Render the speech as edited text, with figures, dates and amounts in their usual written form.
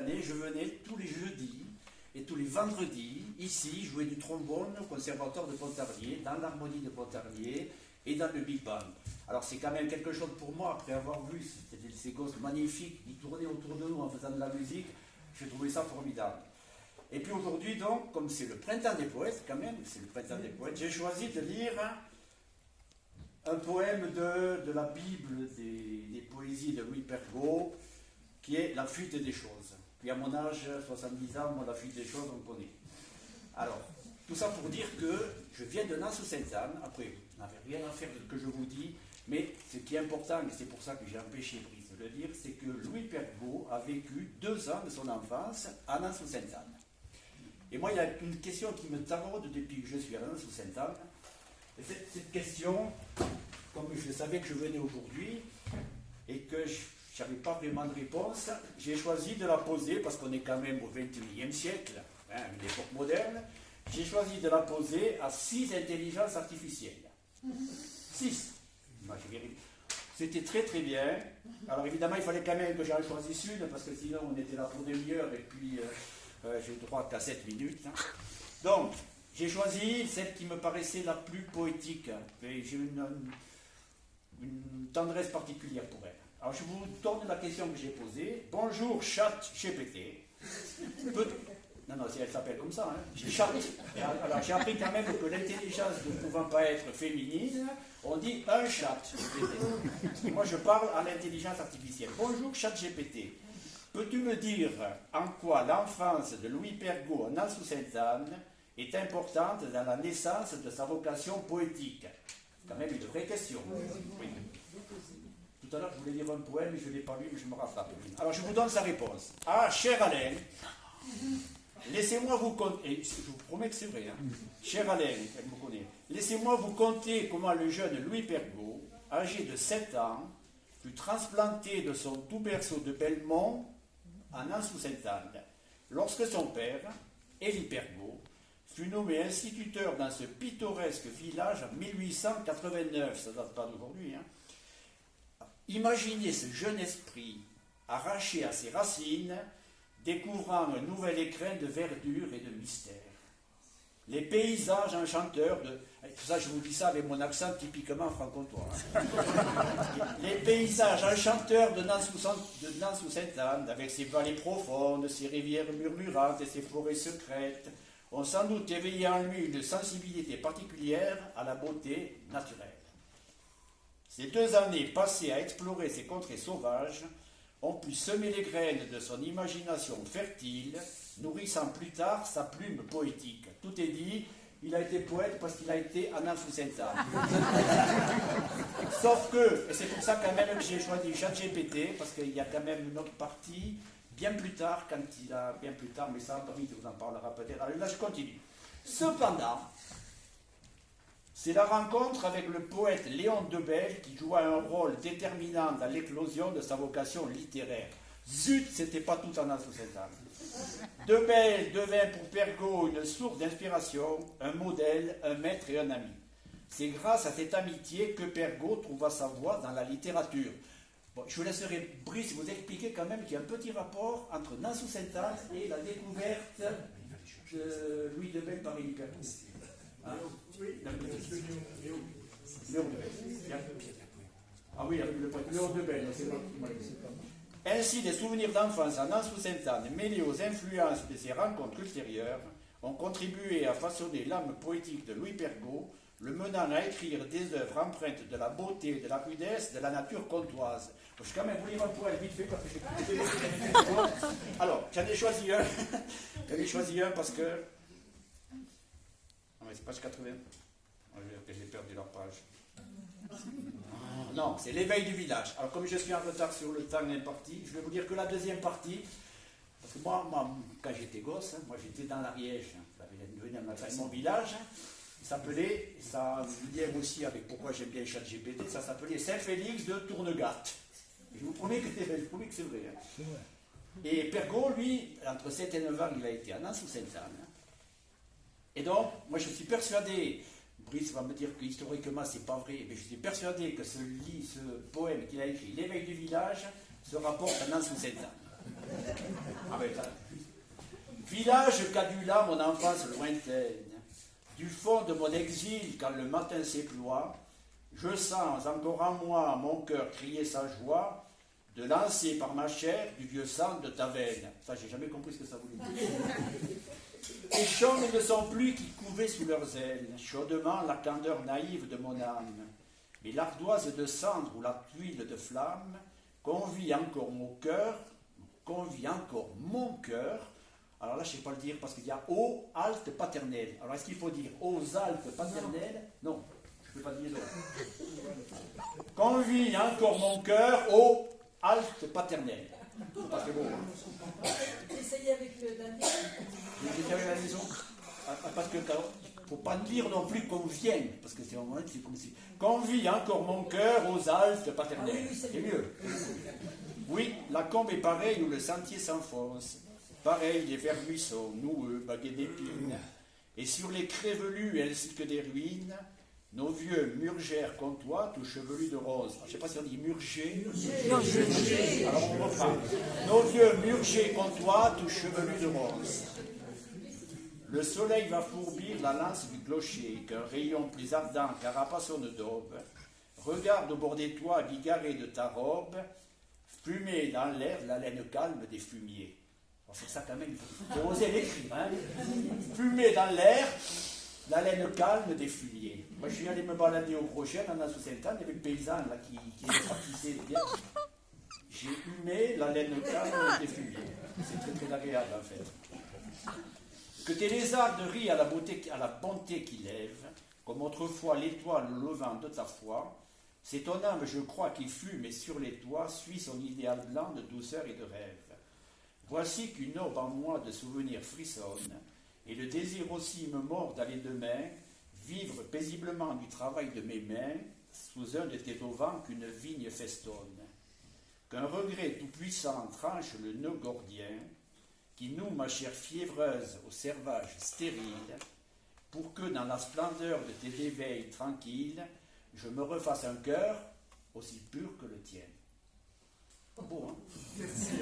d'années, je venais tous les jeudis et tous les vendredis, ici, jouer du trombone au Conservatoire de Pontarlier, dans l'harmonie de Pontarlier et dans le Big Band. Alors c'est quand même quelque chose pour moi, après avoir vu ces gosses magnifiques qui tournaient autour de nous en faisant de la musique, j'ai trouvé ça formidable. Et puis aujourd'hui, donc, comme c'est le printemps des poètes, quand même, c'est le printemps des poètes, j'ai choisi de lire un poème de la Bible des poésies de Louis Pergaud, qui est La fuite des choses. Puis à mon âge, 70 ans, moi, la fuite des choses, on connaît. Alors, tout ça pour dire que je viens de Nassau-Sainte-Anne. Après, vous n'avez rien à faire de ce que je vous dis, mais ce qui est important, et c'est pour ça que j'ai empêché Brice de le dire, c'est que Louis Pergaud a vécu 2 ans de son enfance à Nassau-Sainte-Anne. Et moi, il y a une question qui me taraude depuis que je suis à Nassau-Sainte-Anne. Et cette question, comme je savais que je venais aujourd'hui, et que je n'avais pas vraiment de réponse, j'ai choisi de la poser, parce qu'on est quand même au XXIe siècle, une époque moderne, j'ai choisi de la poser à 6 intelligences artificielles. 6. C'était très très bien. Alors évidemment, il fallait quand même que j'en choisisse une, parce que sinon on était là pour des demi-heures, et puis j'ai le droit qu'à 7 minutes. Donc, j'ai choisi celle qui me paraissait la plus poétique, et j'ai une tendresse particulière pour elle. Alors je vous donne la question que j'ai posée. Bonjour ChatGPT. Non, elle s'appelle comme ça. Alors j'ai appris quand même que l'intelligence ne pouvant pas être féminine, on dit un chat. Moi je parle à l'intelligence artificielle. Bonjour ChatGPT. Peux-tu me dire en quoi l'enfance de Louis Pergaud en Nassau-Sainte-Anne est importante dans la naissance de sa vocation poétique? C'est quand même une vraie question. Oui. Tout à l'heure, je voulais lire un poème, mais je ne l'ai pas lu, mais je me rattrape. Alors, je vous donne sa réponse. Ah, cher Alain, laissez-moi vous conter, et je vous promets que c'est vrai, cher Alain, elle me connaît, laissez-moi vous conter comment le jeune Louis Pergaud, âgé de 7 ans, fut transplanté de son doux berceau de Belmont à Nassau-Sainte-Anne, lorsque son père, Élie Pergaud, fut nommé instituteur dans ce pittoresque village en 1889, ça ne date pas d'aujourd'hui. Imaginez ce jeune esprit arraché à ses racines, découvrant un nouvel écrin de verdure et de mystère. Les paysages enchanteurs de... Tout ça, je vous dis ça avec mon accent typiquement franc-comtois. Les paysages enchanteurs de Nassau-Sainte-Anne, avec ses vallées profondes, ses rivières murmurantes et ses forêts secrètes, ont sans doute éveillé en lui une sensibilité particulière à la beauté naturelle. Ces 2 années passées à explorer ces contrées sauvages ont pu semer les graines de son imagination fertile, nourrissant plus tard sa plume poétique. Tout est dit, il a été poète parce qu'il a été à Nassau-Sainte-Anne. Sauf que, et c'est pour ça quand même que j'ai choisi ChatGPT, parce qu'il y a quand même une autre partie, bien plus tard, mais ça, Brice vous en parlera peut-être. Alors là, je continue. Cependant, c'est la rencontre avec le poète Léon Debelle qui joua un rôle déterminant dans l'éclosion de sa vocation littéraire. Zut, c'était pas tout en Nassau-Sainte-Anne. Debelle devint pour Pergaud une source d'inspiration, un modèle, un maître et un ami. C'est grâce à cette amitié que Pergaud trouva sa voie dans la littérature. Bon, je vous laisserai, Brice, vous expliquer quand même qu'il y a un petit rapport entre Nassau-Sainte-Anne et la découverte de Louis Debelle par Élie Pergaud. Oui, Léon Debelle. Ah oui, avec le poète Léon Debelle, c'est moi qui m'a dit. Ainsi, des souvenirs d'enfance à Nassau-Sainte-Anne, mêlés aux influences de ces rencontres ultérieures, ont contribué à façonner l'âme poétique de Louis Pergaud, le menant à écrire des œuvres empreintes de la beauté, de la rudesse, de la nature comtoise. Je vais quand même vous lire un poème vite fait parce que j'ai... Alors, j'en ai choisi un. J'en ai choisi un parce que... Ah, c'est page 80. J'ai perdu leur page. Non, c'est l'éveil du village. Alors, comme je suis en retard sur le temps imparti, je vais vous dire que la deuxième partie, parce que moi quand j'étais gosse, moi j'étais dans l'Ariège, mon village, ça s'appelait, ça lien aussi avec pourquoi j'aime bien ChatGPT, ça s'appelait Saint-Félix de Tournegat. Je vous promets que c'est vrai. Hein. Et Pergaud, lui, entre 7 et 9 ans, il a été à Nassau-Sainte-Anne. Et donc, moi je suis persuadé, Brice va me dire que historiquement c'est pas vrai, mais je suis persuadé que ce poème qu'il a écrit, L'éveil du village, se rapporte à Nassau-Sainte-Anne. Village qu'adula mon enfance lointaine, du fond de mon exil, quand le matin s'éploie, je sens encore en moi mon cœur crier sa joie, de lancer par ma chair du vieux sang de ta veine. Ça, j'ai jamais compris ce que ça voulait dire. Les chants ne sont plus qui couvaient sous leurs ailes, chaudement la candeur naïve de mon âme. Mais l'ardoise de cendre ou la tuile de flamme convie encore mon cœur. Alors là, je ne sais pas le dire parce qu'il y a aux halte paternelle. Alors est-ce qu'il faut dire aux haltes paternelles? Non, je ne peux pas dire ça. Convie encore mon cœur aux halte paternelle. C'est pas très beau. Hein. Essayez avec le dentiste. J'ai à la maison. Parce que ne faut pas dire non plus qu'on vienne, parce que c'est comme si. Convie encore mon cœur aux haltes paternelles. Oui, c'est mieux. Oui, la combe est pareille où le sentier s'enfonce. Pareil des verts buissons, noueux, bagués d'épines. Et sur les crévelus ainsi que des ruines, nos vieux murgères comtois, tout chevelus de rose. Je ne sais pas si on dit murgés. Alors on reprend. Nos vieux murgers comtois, tout chevelus de rose. Le soleil va fourbir la lance du clocher, qu'un rayon plus ardent carapaçonne d'aube. Regarde au bord des toits bigarrés de ta robe, fumée dans l'air la laine calme des fumiers. Alors c'est ça quand même, il faut oser l'écrire. Hein. Fumée dans l'air, la laine calme des fumiers. Moi je suis allé me balader au Crochet, dans la Sainte-Anne, il y avait le paysan là, qui est pratiqué. J'ai humé la laine calme des fumiers. C'est très très agréable en fait. Que tes lézardes rient à la bonté qui lève, comme autrefois l'étoile levant de ta foi, c'est ton âme, je crois, qui fume et sur les toits suit son idéal blanc de douceur et de rêve. Voici qu'une aube en moi de souvenirs frissonne, et le désir aussi me mord d'aller demain, vivre paisiblement du travail de mes mains, sous un de tes auvents qu'une vigne festonne. Qu'un regret tout-puissant tranche le nœud gordien, qui noue ma chair fiévreuse au servage stérile, pour que dans la splendeur de tes éveils tranquilles, je me refasse un cœur aussi pur que le tien. Pas beau, hein? Merci.